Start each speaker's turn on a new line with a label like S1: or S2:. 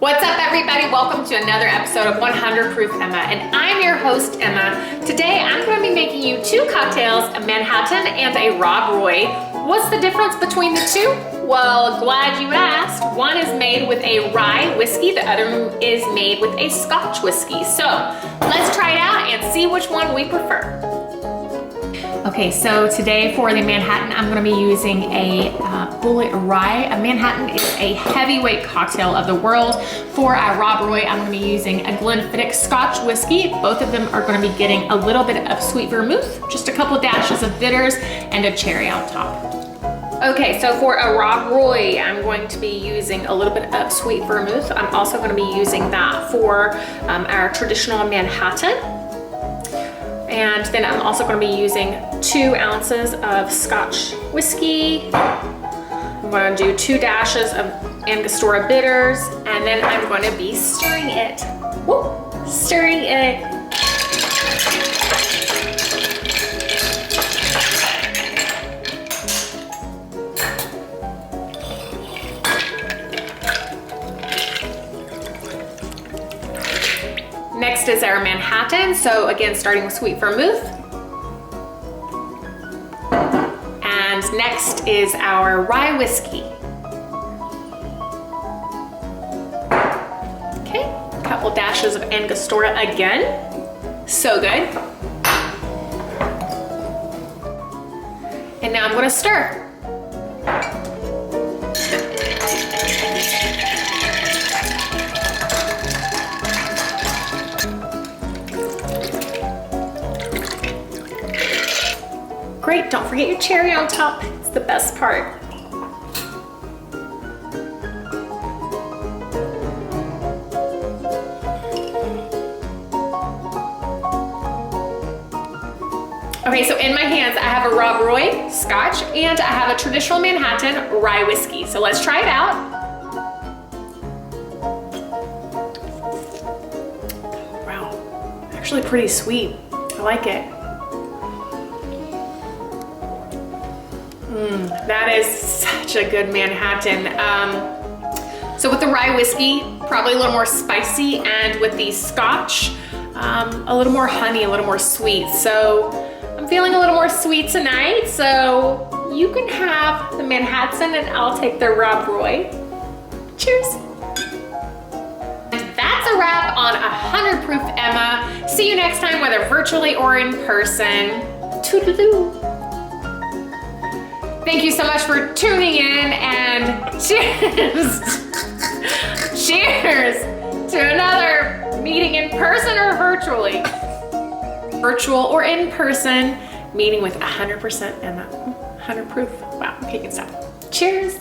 S1: What's up, everybody? Welcome to another episode of 100 Proof Emma, and I'm your host, Emma. Today, I'm going to be making you two cocktails, a Manhattan and a Rob Roy. What's the difference between the two? Well, glad you asked. One is made with a rye whiskey, the other is made with a Scotch whiskey. So, let's try it out and see which one we prefer. Okay, so today for the Manhattan, I'm gonna be using a Bulleit Rye. A Manhattan is a heavyweight cocktail of the world. For our Rob Roy, I'm gonna be using a Glenfiddich Scotch Whiskey. Both of them are gonna be getting a little bit of sweet vermouth, just a couple dashes of bitters, and a cherry on top. Okay, so for a Rob Roy, I'm going to be using a little bit of sweet vermouth. I'm also gonna be using that for our traditional Manhattan. And then I'm also going to be using 2 ounces of Scotch Whiskey. I'm going to do 2 dashes of Angostura Bitters, and then I'm going to be stirring it. Woo! Stirring it. Next is our Manhattan. So again, starting with sweet vermouth. And next is our Rye Whiskey. Okay, a couple dashes of Angostura again. So good. And now I'm gonna stir. Great, don't forget your cherry on top. It's the best part. Okay, so in my hands, I have a Rob Roy Scotch and I have a traditional Manhattan Rye Whiskey. So let's try it out. Wow, actually pretty sweet. I like it. That is such a good Manhattan. So with the Rye Whiskey, probably a little more spicy, and with the Scotch, a little more honey, a little more sweet. So I'm feeling a little more sweet tonight, so you can have the Manhattan and I'll take the Rob Roy. Cheers. And that's a wrap on 100 Proof Emma. See you next time, whether virtually or in person. Toodaloo. Thank you so much for tuning in, and cheers! Cheers to another meeting in person or virtually. Virtual or in person meeting with 100% and 100 proof. Wow, okay, you can stop. Cheers!